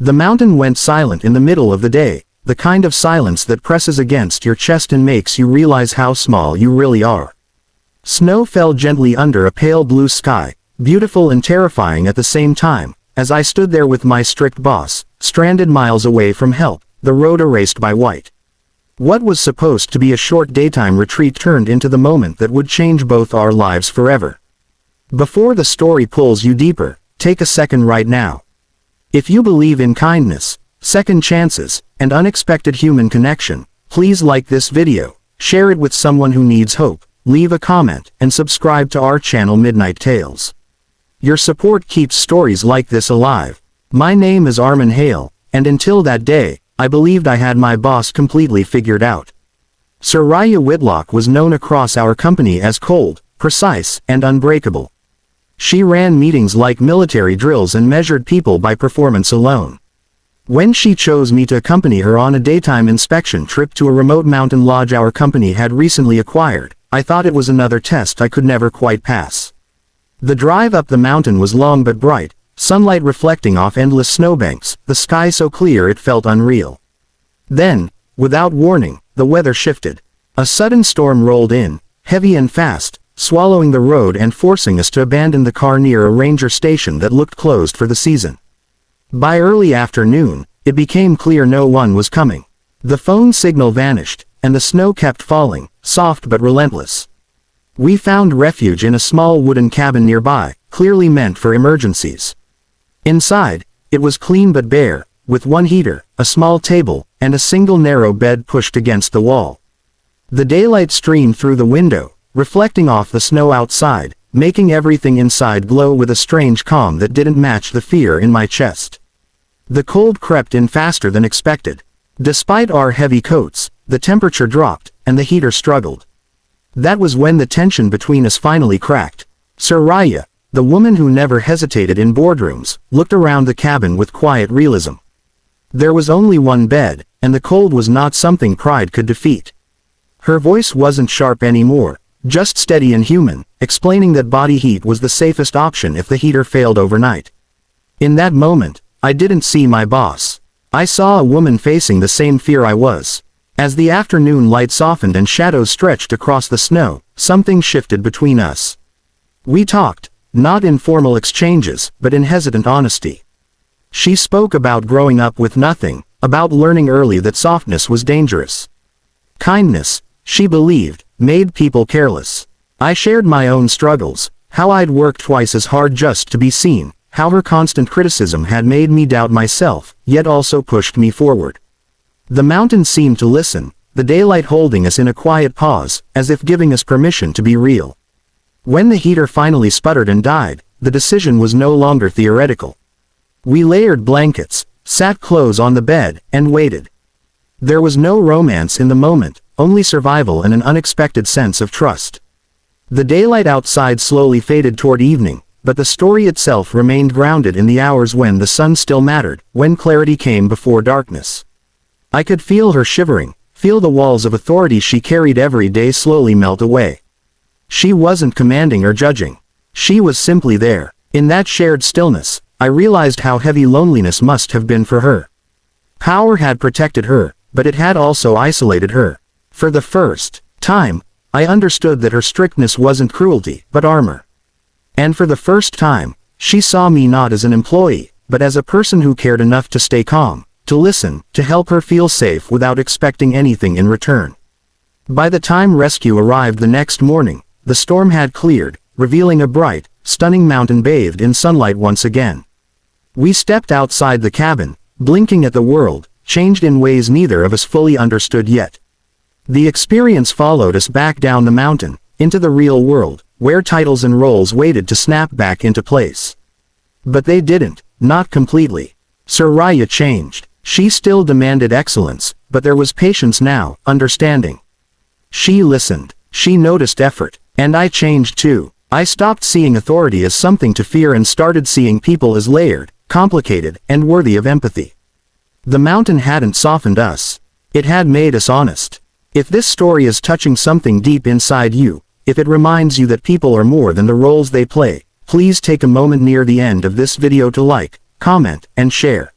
The mountain went silent in the middle of the day, the kind of silence that presses against your chest and makes you realize how small you really are. Snow fell gently under a pale blue sky, beautiful and terrifying at the same time, as I stood there with my strict boss, stranded miles away from help, the road erased by white. What was supposed to be a short daytime retreat turned into the moment that would change both our lives forever. Before the story pulls you deeper, take a second right now. If you believe in kindness, second chances, and unexpected human connection, please like this video, share it with someone who needs hope, leave a comment, and subscribe to our channel Midnight Tales. Your support keeps stories like this alive. My name is Armin Hale, and until that day, I believed I had my boss completely figured out. Soraya Whitlock was known across our company as cold, precise, and unbreakable. She ran meetings like military drills and measured people by performance alone. When she chose me to accompany her on a daytime inspection trip to a remote mountain lodge our company had recently acquired, I thought it was another test I could never quite pass. The drive up the mountain was long but bright, sunlight reflecting off endless snowbanks, the sky so clear it felt unreal. Then, without warning, the weather shifted. A sudden storm rolled in, heavy and fast, swallowing the road and forcing us to abandon the car near a ranger station that looked closed for the season. By early afternoon, it became clear no one was coming. The phone signal vanished, and the snow kept falling, soft but relentless. We found refuge in a small wooden cabin nearby, clearly meant for emergencies. Inside, it was clean but bare, with one heater, a small table, and a single narrow bed pushed against the wall. The daylight streamed through the window, reflecting off the snow outside, making everything inside glow with a strange calm that didn't match the fear in my chest. The cold crept in faster than expected. Despite our heavy coats, the temperature dropped, and the heater struggled. That was when the tension between us finally cracked. Soraya, the woman who never hesitated in boardrooms, looked around the cabin with quiet realism. There was only one bed, and the cold was not something pride could defeat. Her voice wasn't sharp anymore, just steady and human, explaining that body heat was the safest option if the heater failed overnight. In that moment, I didn't see my boss. I saw a woman facing the same fear I was. As the afternoon light softened and shadows stretched across the snow, something shifted between us. We talked, not in formal exchanges, but in hesitant honesty. She spoke about growing up with nothing, about learning early that softness was dangerous. Kindness, she believed, made people careless. I shared my own struggles, how I'd worked twice as hard just to be seen, how her constant criticism had made me doubt myself, yet also pushed me forward. The mountain seemed to listen, the daylight holding us in a quiet pause, as if giving us permission to be real. When the heater finally sputtered and died, the decision was no longer theoretical. We layered blankets, sat close on the bed, and waited. There was no romance in the moment, only survival and an unexpected sense of trust. The daylight outside slowly faded toward evening, but the story itself remained grounded in the hours when the sun still mattered, when clarity came before darkness. I could feel her shivering, feel the walls of authority she carried every day slowly melt away. She wasn't commanding or judging. She was simply there. In that shared stillness, I realized how heavy loneliness must have been for her. Power had protected her, but it had also isolated her. For the first time, I understood that her strictness wasn't cruelty, but armor. And for the first time, she saw me not as an employee, but as a person who cared enough to stay calm, to listen, to help her feel safe without expecting anything in return. By the time rescue arrived the next morning, the storm had cleared, revealing a bright, stunning mountain bathed in sunlight once again. We stepped outside the cabin, blinking at the world, changed in ways neither of us fully understood yet. The experience followed us back down the mountain, into the real world, where titles and roles waited to snap back into place. But they didn't, not completely. Soraya changed. She still demanded excellence, but there was patience now, understanding. She listened. She noticed effort. And I changed too. I stopped seeing authority as something to fear and started seeing people as layered, complicated, and worthy of empathy. The mountain hadn't softened us. It had made us honest. If this story is touching something deep inside you, if it reminds you that people are more than the roles they play, please take a moment near the end of this video to like, comment, and share.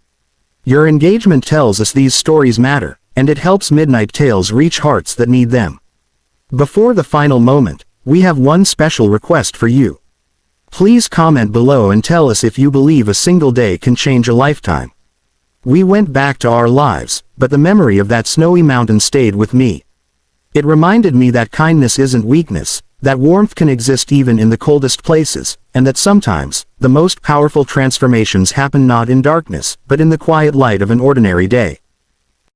Your engagement tells us these stories matter, and it helps Midnight Tales reach hearts that need them. Before the final moment, we have one special request for you. Please comment below and tell us if you believe a single day can change a lifetime. We went back to our lives, but the memory of that snowy mountain stayed with me. It reminded me that kindness isn't weakness, that warmth can exist even in the coldest places, and that sometimes, the most powerful transformations happen not in darkness, but in the quiet light of an ordinary day.